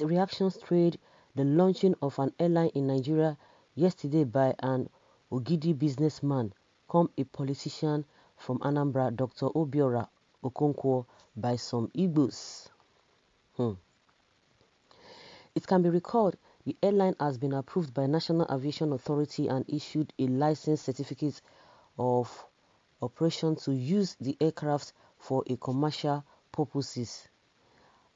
Mixed reactions trailed the launching of an airline in Nigeria yesterday by an Ogidi businessman, come a politician from Anambra, Dr. Obiora Okonkwo, by some Igbos. It can be recalled the airline has been approved by National Aviation Authority and issued a license certificate of operation to use the aircraft for a commercial purposes.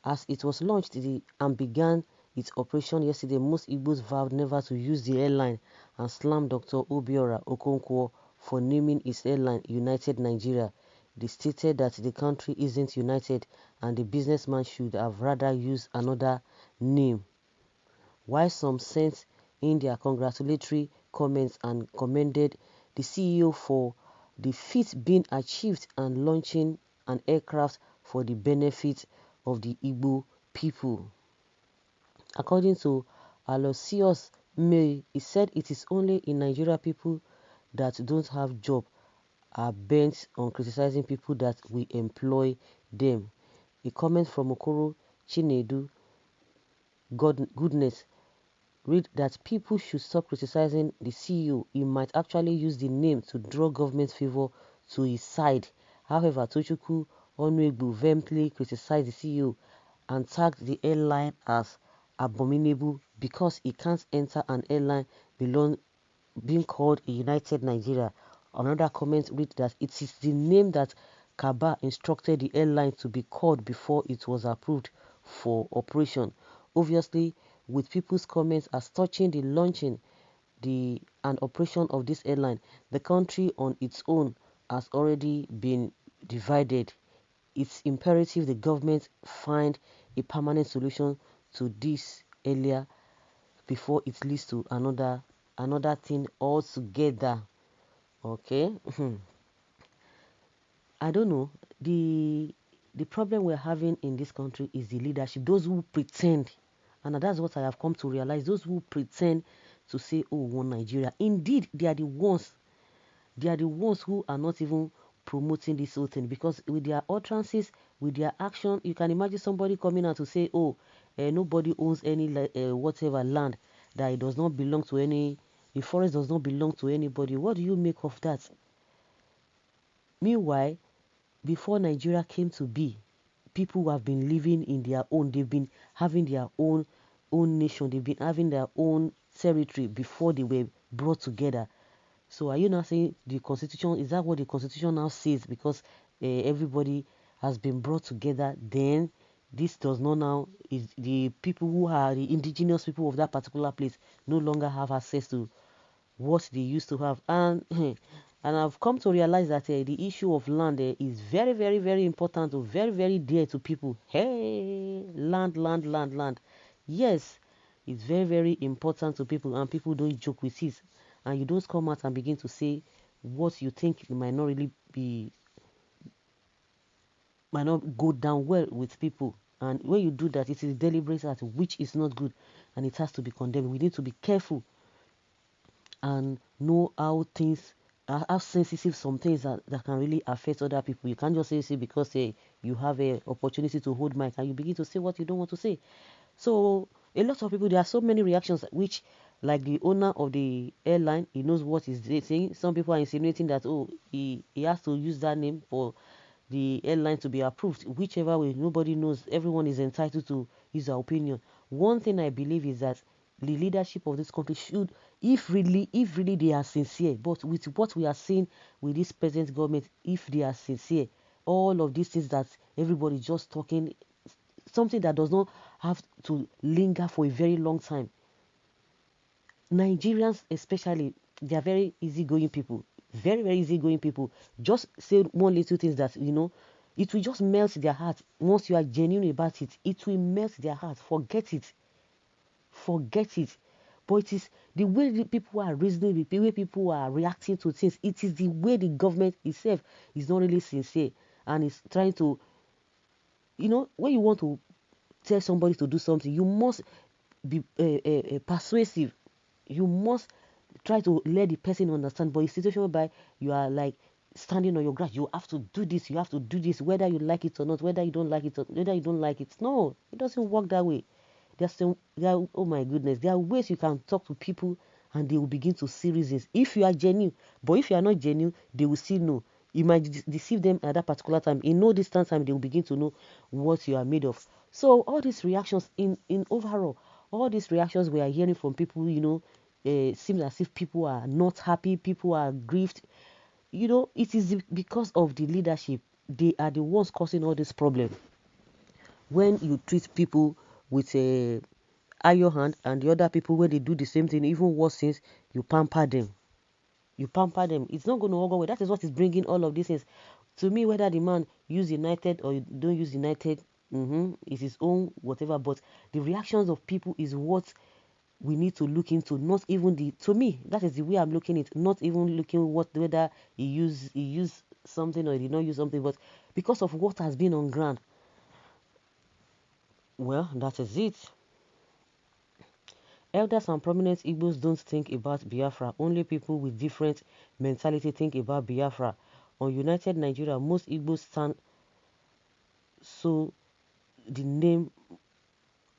As it was launched and began its operation yesterday, most Igbos vowed never to use the airline and slammed Dr. Obiora Okonkwo for naming his airline United Nigeria. They stated that the country isn't united and the businessman should have rather used another name. While some sent in their congratulatory comments and commended the CEO for the feat being achieved and launching an aircraft for the benefit of the Igbo people. According to Aloysius May, he said it is only in Nigeria people that don't have job are bent on criticizing people that we employ them. A comment from Okoro Chinedu Goodness read that people should stop criticizing the CEO. He might actually use the name to draw government favor to his side. However, Tochukwu Onwegbu vehemently criticized the CEO and tagged the airline as abominable because he can't enter an airline being called a United Nigeria. Another comment read that it is the name that Kaba instructed the airline to be called before it was approved for operation. Obviously, with people's comments as touching the launching and operation of this airline, the country on its own has already been divided. It's imperative the government find a permanent solution to this earlier before it leads to another thing altogether. Okay. I don't know. The problem we're having in this country is the leadership. Those who pretend, and that's what I have come to realize, those who pretend to say, oh, one Nigeria. Indeed, they are the ones who are not even promoting this whole thing, because with their utterances, with their action, you can imagine somebody coming out to say, oh, nobody owns any whatever land, that it does not belong to any, the forest does not belong to anybody. What do you make of that? Meanwhile, before Nigeria came to be, people who have been living in their own, they've been having their own nation, they've been having their own territory before they were brought together. So are you now saying the constitution, is that what the constitution now says, because everybody has been brought together, then this does not now, is the people who are the indigenous people of that particular place no longer have access to what they used to have? And and I've come to realize that the issue of land is very, very, very important, or very, very dear to people. Hey, land. Yes, it's very, very important to people, and people don't joke with it. And you don't come out and begin to say what you think might not go down well with people. And when you do that, it is deliberate act, which is not good, and it has to be condemned. We need to be careful and know how sensitive some things that can really affect other people. You can't just say because you have an opportunity to hold mic and you begin to say what you don't want to say. So a lot of people, there are so many reactions which, like the owner of the airline, he knows what he's saying. Some people are insinuating that, oh, he has to use that name for the airline to be approved. Whichever way, nobody knows. Everyone is entitled to his opinion. One thing I believe is that the leadership of this country should, if really they are sincere, but with what we are seeing with this present government, if they are sincere, all of these things that everybody just talking, something that does not have to linger for a very long time. Nigerians especially, they are very easygoing people, very, very easygoing people. Just say one little things that, it will just melt their heart. Once you are genuine about it, it will melt their heart. Forget it. But it is the way the people are reasoning, the way people are reacting to things. It is the way the government itself is not really sincere and is trying to, when you want to tell somebody to do something, you must be persuasive. You must try to let the person understand. But in a situation whereby you are like standing on your ground, you have to do this, whether you like it or not, whether you don't like it, no, it doesn't work that way. oh my goodness, there are ways you can talk to people and they will begin to see reasons if you are genuine. But if you are not genuine, they will still know. You might deceive them at that particular time. In no distant time, they will begin to know what you are made of. So all these reactions in overall, all these reactions we are hearing from people, seems as if people are not happy, people are grieved. It is because of the leadership. They are the ones causing all this problem. When you treat people with a iron hand, and the other people, when they do the same thing, even worse things, you pamper them. It's not going to work away. That is what is bringing all of these things. To me, whether the man use United or don't use United, is his own whatever. But the reactions of people is what we need to look into. Not even to me, that is the way I'm looking at it. Not even looking whether he used something or he did not use something, but because of what has been on ground. Well, that is it. Elders and prominent Igbos don't think about Biafra. Only people with different mentality think about Biafra. On United Nigeria, most Igbos stand, so the name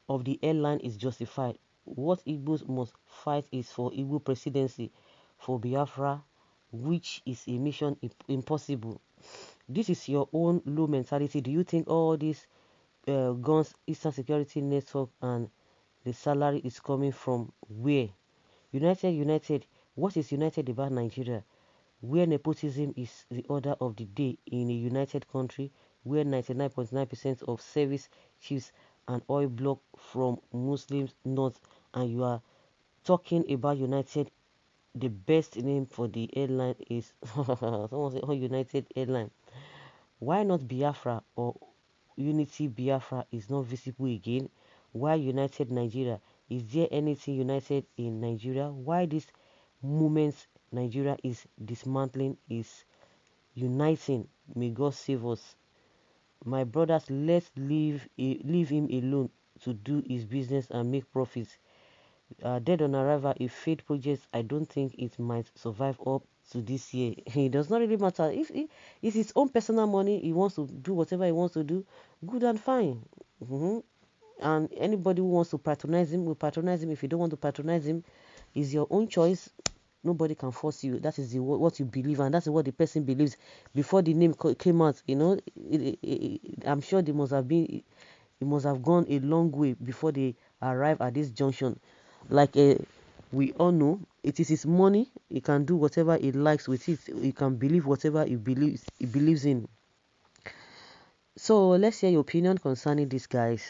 of the airline is justified. What Igbos must fight is for Igbo presidency, for Biafra, which is a mission impossible. This is your own low mentality. Do you think all these guns, Eastern Security Network, and the salary is coming from where? United. What is United about Nigeria? Where nepotism is the order of the day in a united country where 99.9% of service chiefs and oil block from Muslims north, and you are talking about United. The best name for the airline is someone say, oh, United Airline. Why not Biafra or Unity Biafra is not visible again? Why United Nigeria? Is there anything united in Nigeria? Why this movement Nigeria is dismantling is uniting? May God save us. My brothers, let's leave him alone to do his business and make profits. Dead on arrival, a failed project, I don't think it might survive up to this year. It does not really matter. If it's his own personal money, he wants to do whatever he wants to do, good and fine. And anybody who wants to patronize him will patronize him. If you don't want to patronize him, it's your own choice. Nobody can force you. That is what you believe, and that's what the person believes. Before the name came out, I'm sure it must have gone a long way before they arrive at this junction. Like we all know, it is his money. He can do whatever he likes with it. He can believe whatever he believes in. So let's hear your opinion concerning this, guys.